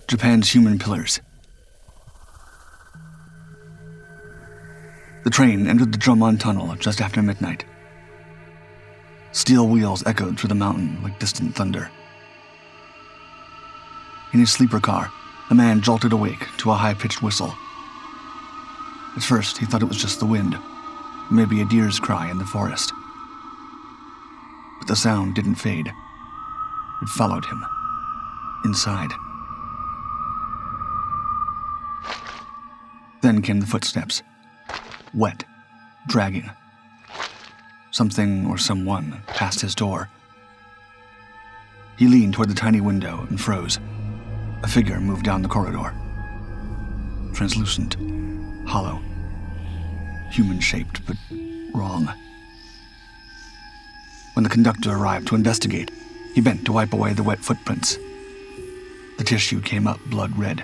Japan's human pillars. The train entered the Jomon Tunnel just after midnight. Steel wheels echoed through the mountain like distant thunder. In his sleeper car, a man jolted awake to a high-pitched whistle. At first, he thought it was just the wind, maybe a deer's cry in the forest. But the sound didn't fade. It followed him, inside. Then came the footsteps, wet, dragging. Something or someone passed his door. He leaned toward the tiny window and froze. A figure moved down the corridor. Translucent, hollow, human-shaped, but wrong. When the conductor arrived to investigate, he bent to wipe away the wet footprints. The tissue came up blood red.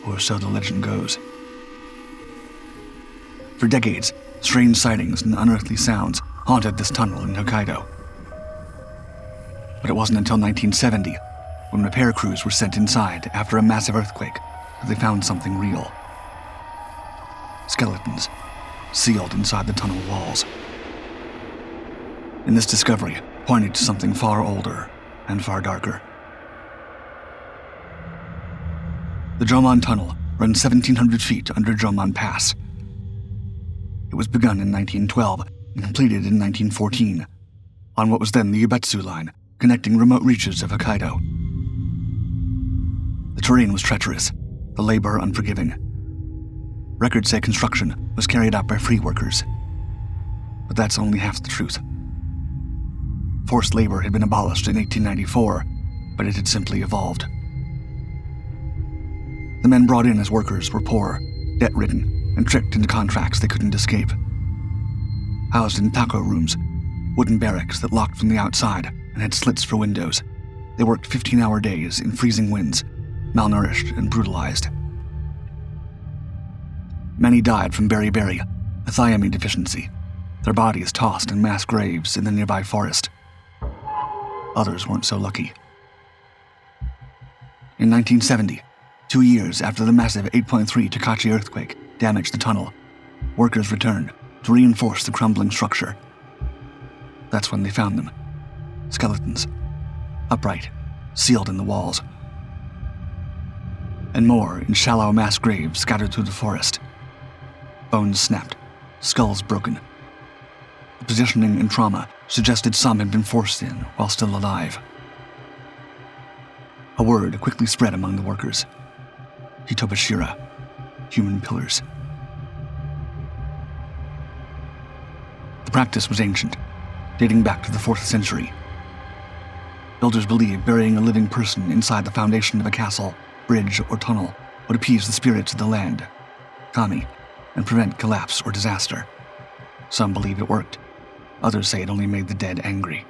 Or so the legend goes. For decades, strange sightings and unearthly sounds haunted this tunnel in Hokkaido. But it wasn't until 1970, when repair crews were sent inside after a massive earthquake, that they found something real. Skeletons, sealed inside the tunnel walls. And this discovery pointed to something far older and far darker. The Jomon Tunnel runs 1,700 feet under Jomon Pass. It was begun in 1912 and completed in 1914, on what was then the Ubetsu Line, connecting remote reaches of Hokkaido. The terrain was treacherous, the labor unforgiving. Records say construction was carried out by free workers. But that's only half the truth. Forced labor had been abolished in 1894, but it had simply evolved. The men brought in as workers were poor, debt-ridden, and tricked into contracts they couldn't escape. Housed in tako rooms, wooden barracks that locked from the outside and had slits for windows, they worked 15-hour days in freezing winds, malnourished and brutalized. Many died from beriberi, a thiamine deficiency, their bodies tossed in mass graves in the nearby forest. Others weren't so lucky. In 1970, 2 years after the massive 8.3 Tokachi earthquake damaged the tunnel, workers returned to reinforce the crumbling structure. That's when they found them. Skeletons, upright, sealed in the walls. And more in shallow mass graves scattered through the forest. Bones snapped, skulls broken. The positioning and trauma suggested some had been forced in while still alive. A word quickly spread among the workers. Hitobashira, human pillars. The practice was ancient, dating back to the 4th century. Builders believed burying a living person inside the foundation of a castle, bridge, or tunnel would appease the spirits of the land, kami, and prevent collapse or disaster. Some believe it worked. Others say it only made the dead angry.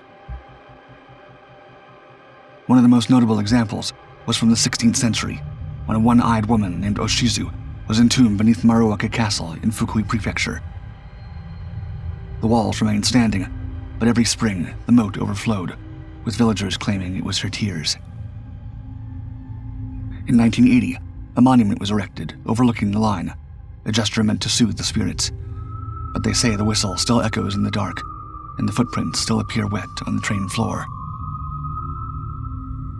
One of the most notable examples was from the 16th century, when a one-eyed woman named Oshizu was entombed beneath Maruoka Castle in Fukui Prefecture. The walls remained standing, but every spring the moat overflowed, with villagers claiming it was her tears. In 1980, a monument was erected overlooking the line, a gesture meant to soothe the spirits. But they say the whistle still echoes in the dark, and the footprints still appear wet on the train floor.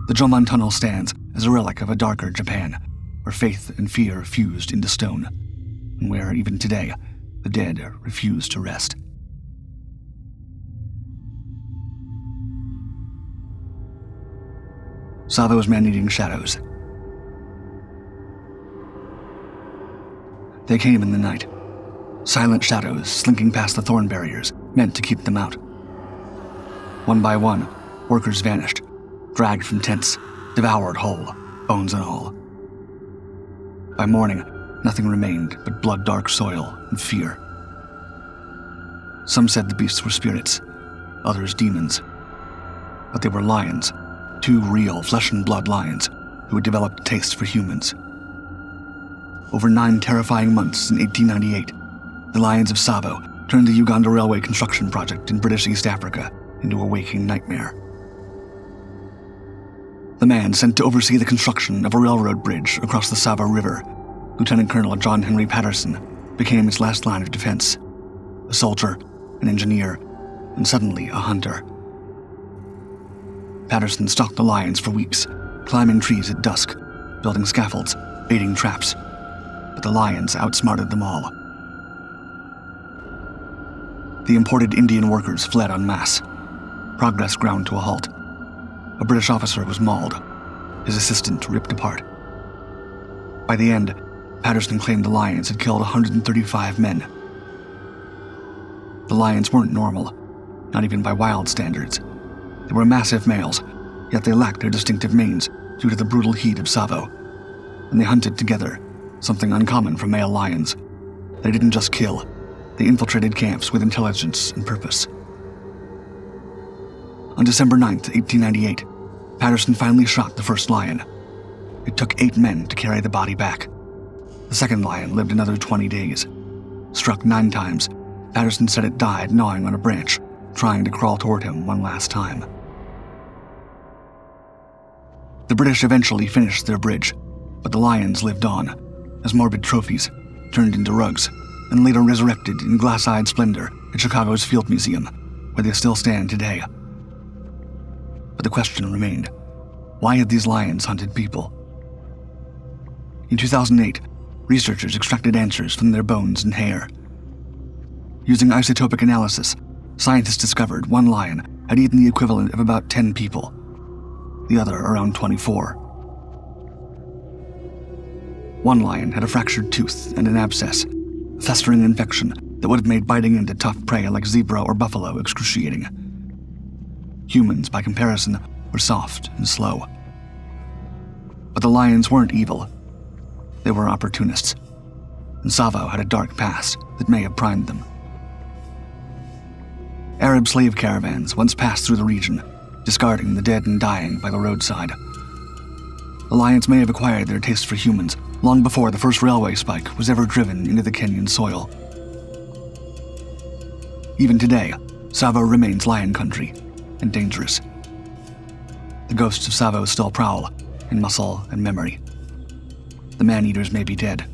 The Jomon Tunnel stands as a relic of a darker Japan, where faith and fear fused into stone, and where, even today, the dead refuse to rest. Savo's man-eating shadows. They came in the night, silent shadows slinking past the thorn barriers, meant to keep them out. One by one, workers vanished, dragged from tents, devoured whole, bones and all. By morning, nothing remained but blood-dark soil and fear. Some said the beasts were spirits, others demons. But they were lions, 2 real flesh-and-blood lions who had developed a taste for humans. Over 9 terrifying months in 1898, the lions of Savo turned the Uganda Railway construction project in British East Africa into a waking nightmare. The man sent to oversee the construction of a railroad bridge across the Sava River, Lieutenant Colonel John Henry Patterson, became its last line of defense. A soldier, an engineer, and suddenly a hunter. Patterson stalked the lions for weeks, climbing trees at dusk, building scaffolds, baiting traps. But the lions outsmarted them all. The imported Indian workers fled en masse. Progress ground to a halt. A British officer was mauled, his assistant ripped apart. By the end, Patterson claimed the lions had killed 135 men. The lions weren't normal, not even by wild standards. They were massive males, yet they lacked their distinctive manes due to the brutal heat of Savo. And they hunted together, something uncommon for male lions. They didn't just kill, they infiltrated camps with intelligence and purpose. On December 9th, 1898, Patterson finally shot the first lion. It took 8 men to carry the body back. The second lion lived another 20 days. Struck 9 times, Patterson said it died gnawing on a branch, trying to crawl toward him one last time. The British eventually finished their bridge, but the lions lived on, as morbid trophies, turned into rugs, and later resurrected in glass-eyed splendor at Chicago's Field Museum, where they still stand today. But the question remained, why had these lions hunted people? In 2008, researchers extracted answers from their bones and hair. Using isotopic analysis, scientists discovered one lion had eaten the equivalent of about 10 people, the other around 24. One lion had a fractured tooth and an abscess, a festering infection that would have made biting into tough prey like zebra or buffalo excruciating. Humans, by comparison, were soft and slow. But the lions weren't evil. They were opportunists, and Savo had a dark past that may have primed them. Arab slave caravans once passed through the region, discarding the dead and dying by the roadside. The lions may have acquired their taste for humans long before the first railway spike was ever driven into the Kenyan soil. Even today, Savo remains lion country, and dangerous. The ghosts of Savo still prowl, in muscle and memory. The man-eaters may be dead,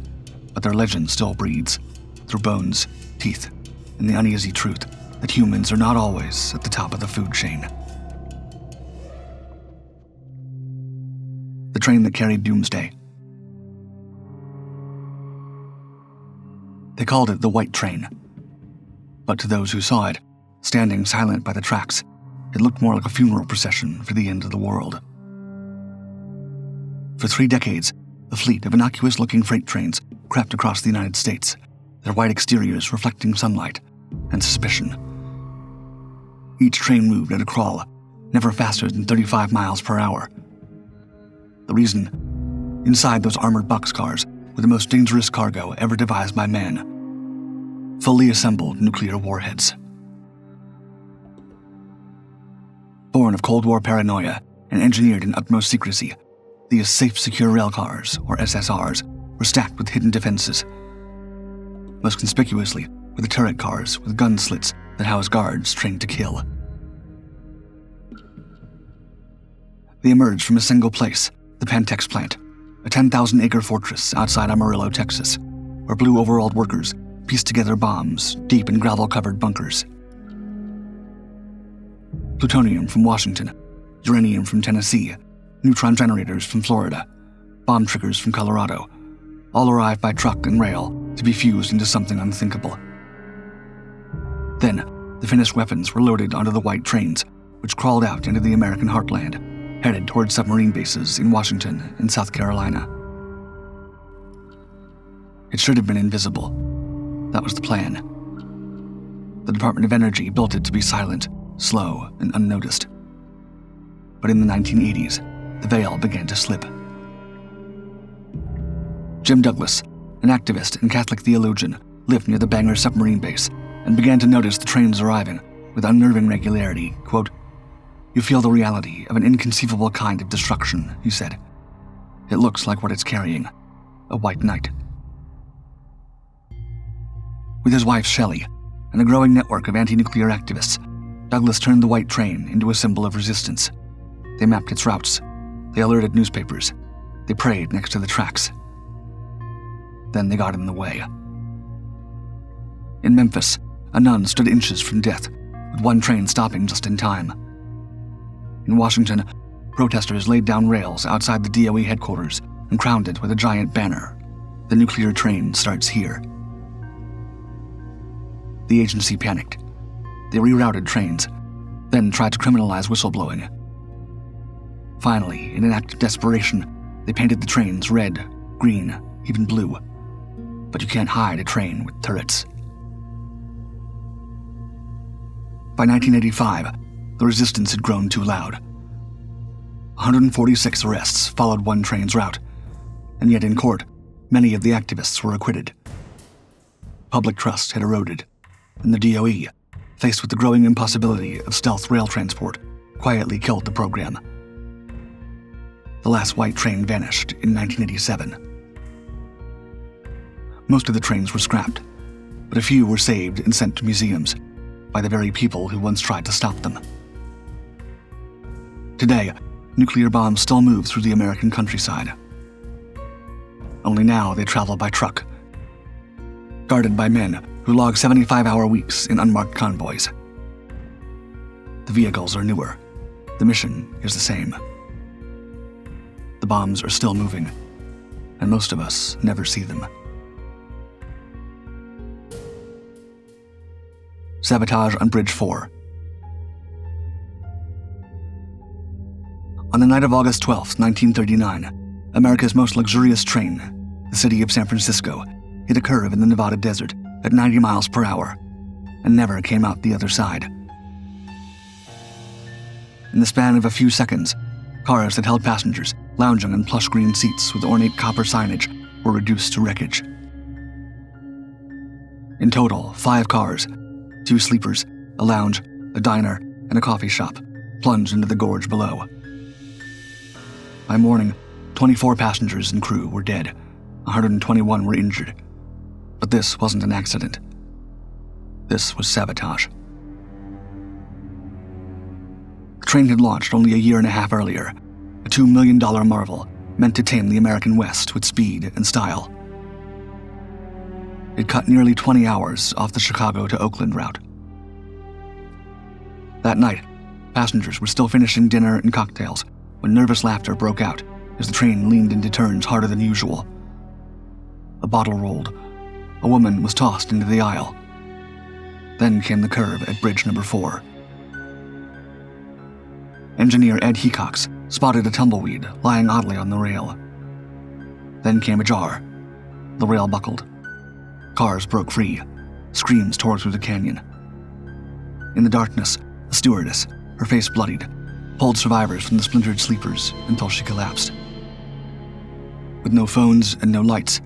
but their legend still breathes, through bones, teeth, and the uneasy truth that humans are not always at the top of the food chain. The train that carried doomsday. They called it the White Train. But to those who saw it, standing silent by the tracks, it looked more like a funeral procession for the end of the world. For 3 decades, a fleet of innocuous-looking freight trains crept across the United States, their white exteriors reflecting sunlight and suspicion. Each train moved at a crawl, never faster than 35 miles per hour. The reason? Inside those armored boxcars were the most dangerous cargo ever devised by man. Fully assembled nuclear warheads. Born of Cold War paranoia and engineered in utmost secrecy, these safe, secure railcars, or SSRs, were stacked with hidden defenses. Most conspicuously were the turret cars with gun slits that housed guards trained to kill. They emerged from a single place, the Pantex plant, a 10,000-acre fortress outside Amarillo, Texas, where blue overalled workers pieced together bombs deep in gravel-covered bunkers. Plutonium from Washington, uranium from Tennessee, neutron generators from Florida, bomb triggers from Colorado, all arrived by truck and rail to be fused into something unthinkable. Then, the finished weapons were loaded onto the white trains, which crawled out into the American heartland, headed toward submarine bases in Washington and South Carolina. It should have been invisible. That was the plan. The Department of Energy built it to be silent, slow, and unnoticed. But in the 1980s, the veil began to slip. Jim Douglas, an activist and Catholic theologian, lived near the Bangor submarine base and began to notice the trains arriving with unnerving regularity. Quote, "You feel the reality of an inconceivable kind of destruction," he said. "It looks like what it's carrying, a white knight." With his wife Shelley and a growing network of anti-nuclear activists, Douglas turned the white train into a symbol of resistance. They mapped its routes. They alerted newspapers. They prayed next to the tracks. Then they got in the way. In Memphis, a nun stood inches from death, with one train stopping just in time. In Washington, protesters laid down rails outside the DOE headquarters and crowned it with a giant banner. The nuclear train starts here. The agency panicked. They rerouted trains, then tried to criminalize whistleblowing. Finally, in an act of desperation, they painted the trains red, green, even blue. But you can't hide a train with turrets. By 1985, the resistance had grown too loud. 146 arrests followed one train's route, and yet in court, many of the activists were acquitted. Public trust had eroded, and the DOE, faced with the growing impossibility of stealth rail transport, quietly killed the program. The last white train vanished in 1987. Most of the trains were scrapped, but a few were saved and sent to museums by the very people who once tried to stop them. Today, nuclear bombs still move through the American countryside. Only now they travel by truck, guarded by men who log 75-hour weeks in unmarked convoys. The vehicles are newer. The mission is the same. The bombs are still moving, and most of us never see them. Sabotage on Bridge 4. On the night of August 12, 1939, America's most luxurious train, the city of San Francisco, hit a curve in the Nevada desert at 90 miles per hour and never came out the other side. In the span of a few seconds, cars that held passengers lounging on plush green seats with ornate copper signage were reduced to wreckage. In total, 5 cars, 2 sleepers, a lounge, a diner, and a coffee shop plunged into the gorge below. By morning, 24 passengers and crew were dead. 121 were injured. But this wasn't an accident. This was sabotage. The train had launched only a year and a half earlier, a $2 million marvel meant to tame the American West with speed and style. It cut nearly 20 hours off the Chicago to Oakland route. That night, passengers were still finishing dinner and cocktails when nervous laughter broke out as the train leaned into turns harder than usual. A bottle rolled. A woman was tossed into the aisle. Then came the curve at bridge number 4. Engineer Ed Hecox spotted a tumbleweed lying oddly on the rail. Then came a jar. The rail buckled. Cars broke free. Screams tore through the canyon. In the darkness, a stewardess, her face bloodied, pulled survivors from the splintered sleepers until she collapsed. With no phones and no lights,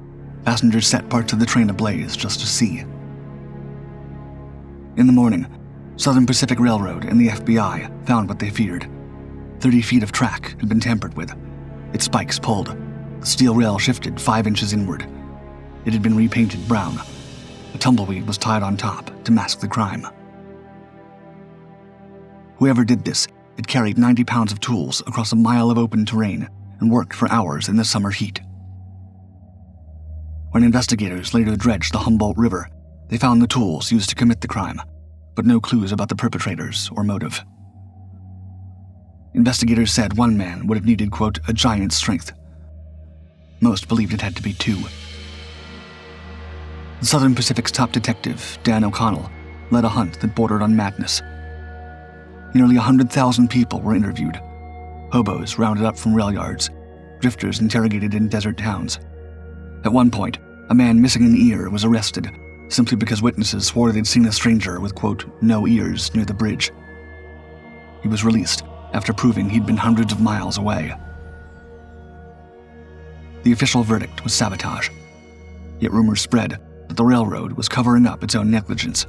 passengers set parts of the train ablaze just to see. In the morning, Southern Pacific Railroad and the FBI found what they feared. 30 feet of track had been tampered with. Its spikes pulled. The steel rail shifted 5 inches inward. It had been repainted brown. A tumbleweed was tied on top to mask the crime. Whoever did this had carried 90 pounds of tools across a mile of open terrain and worked for hours in the summer heat. When investigators later dredged the Humboldt River, they found the tools used to commit the crime, but no clues about the perpetrators or motive. Investigators said one man would have needed, quote, a giant's strength. Most believed it had to be 2. The Southern Pacific's top detective, Dan O'Connell, led a hunt that bordered on madness. Nearly 100,000 people were interviewed. Hobos rounded up from rail yards, drifters interrogated in desert towns. At one point, a man missing an ear was arrested simply because witnesses swore they'd seen a stranger with, quote, no ears near the bridge. He was released after proving he'd been hundreds of miles away. The official verdict was sabotage, yet rumors spread that the railroad was covering up its own negligence,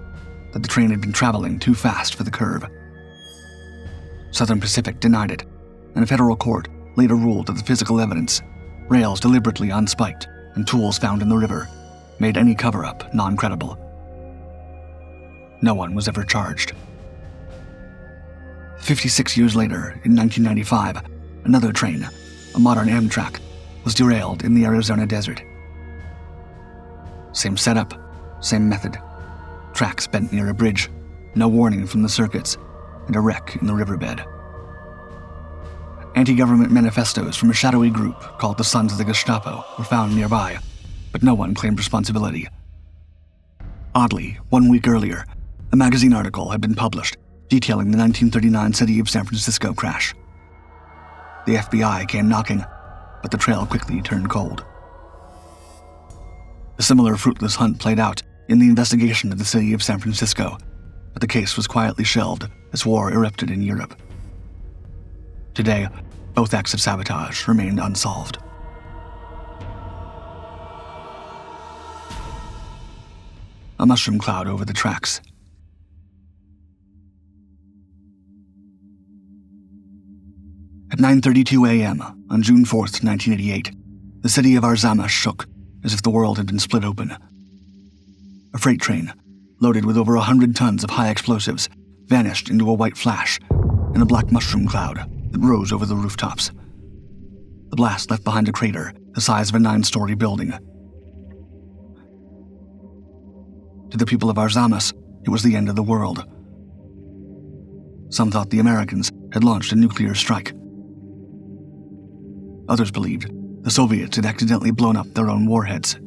that the train had been traveling too fast for the curve. Southern Pacific denied it, and a federal court later ruled that the physical evidence, rails deliberately unspiked and tools found in the river, made any cover-up non-credible. No one was ever charged. 56 years later, in 1995, another train, a modern Amtrak, was derailed in the Arizona desert. Same setup, same method. Tracks bent near a bridge, no warning from the circuits, and a wreck in the riverbed. Anti-government manifestos from a shadowy group called the Sons of the Gestapo were found nearby, but no one claimed responsibility. Oddly, 1 week earlier, a magazine article had been published detailing the 1939 city of San Francisco crash. The FBI came knocking, but the trail quickly turned cold. A similar fruitless hunt played out in the investigation of the city of San Francisco, but the case was quietly shelved as war erupted in Europe. Today, both acts of sabotage remained unsolved. A mushroom cloud over the tracks. At 9:32 a.m. on June 4th, 1988, the city of Arzama shook as if the world had been split open. A freight train, loaded with over 100 tons of high explosives, vanished into a white flash in a black mushroom cloud that rose over the rooftops. The blast left behind a crater the size of a 9-story building. To the people of Arzamas, it was the end of the world. Some thought the Americans had launched a nuclear strike. Others believed the Soviets had accidentally blown up their own warheads.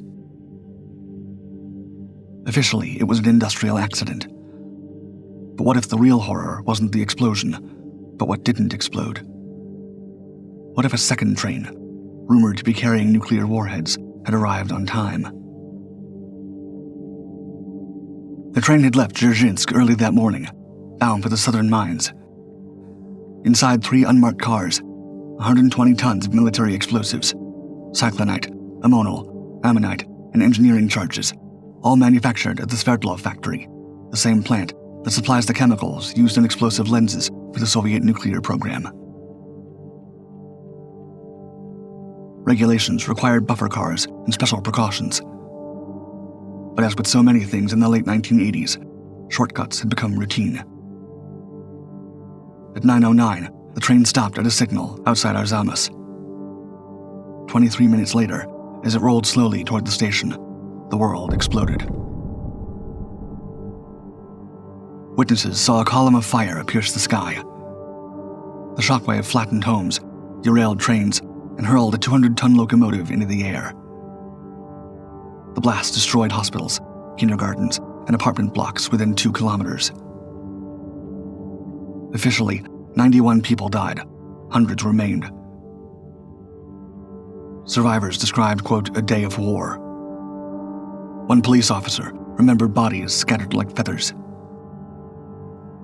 Officially, it was an industrial accident. But what if the real horror wasn't the explosion, but what didn't explode? What if a second train, rumored to be carrying nuclear warheads, had arrived on time? The train had left Dzerzhinsk early that morning, bound for the southern mines. Inside 3 unmarked cars, 120 tons of military explosives, cyclonite, ammonal, ammonite, and engineering charges, all manufactured at the Sverdlov factory, the same plant that supplies the chemicals used in explosive lenses for the Soviet nuclear program. Regulations required buffer cars and special precautions. But as with so many things in the late 1980s, shortcuts had become routine. At 9:09, the train stopped at a signal outside Arzamas. 23 minutes later, as it rolled slowly toward the station, the world exploded. Witnesses saw a column of fire pierce the sky. The shockwave flattened homes, derailed trains, and hurled a 200-ton locomotive into the air. The blast destroyed hospitals, kindergartens, and apartment blocks within 2 kilometers. Officially, 91 people died. Hundreds remained. Survivors described, quote, a day of war. One police officer remembered bodies scattered like feathers.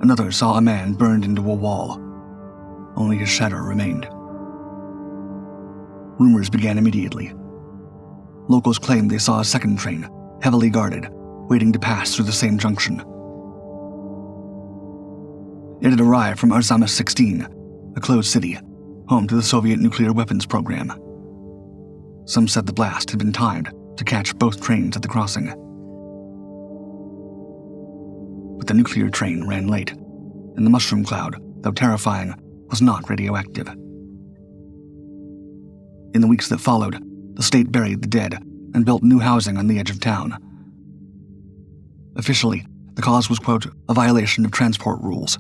Another saw a man burned into a wall. Only his shadow remained. Rumors began immediately. Locals claimed they saw a second train, heavily guarded, waiting to pass through the same junction. It had arrived from Arzamas 16, a closed city, home to the Soviet nuclear weapons program. Some said the blast had been timed to catch both trains at the crossing. But the nuclear train ran late, and the mushroom cloud, though terrifying, was not radioactive. In the weeks that followed, the state buried the dead and built new housing on the edge of town. Officially, the cause was, quote, a violation of transport rules.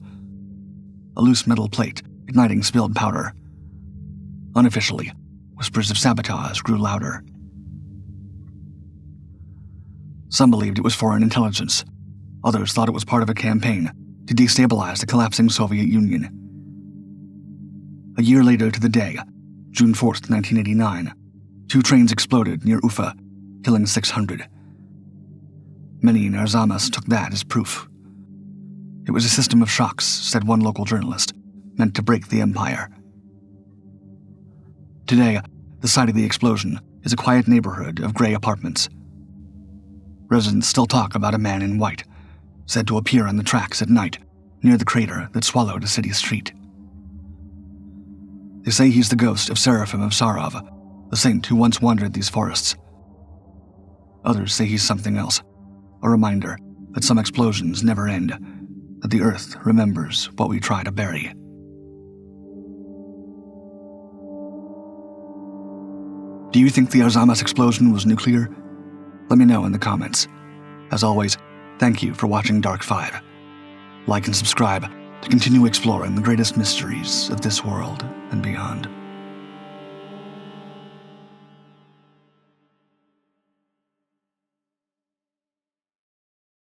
A loose metal plate igniting spilled powder. Unofficially, whispers of sabotage grew louder. Some believed it was foreign intelligence. Others thought it was part of a campaign to destabilize the collapsing Soviet Union. A year later to the day, June 4th, 1989, 2 trains exploded near Ufa, killing 600. Many in Arzamas took that as proof. It was a system of shocks, said one local journalist, meant to break the empire. Today, the site of the explosion is a quiet neighborhood of gray apartments. Residents still talk about a man in white, said to appear on the tracks at night near the crater that swallowed a city street. They say he's the ghost of Seraphim of Sarov, the saint who once wandered these forests. Others say he's something else, a reminder that some explosions never end, that the Earth remembers what we try to bury. Do you think the Arzamas explosion was nuclear? Let me know in the comments. As always, thank you for watching Dark 5. Like and subscribe to continue exploring the greatest mysteries of this world and beyond.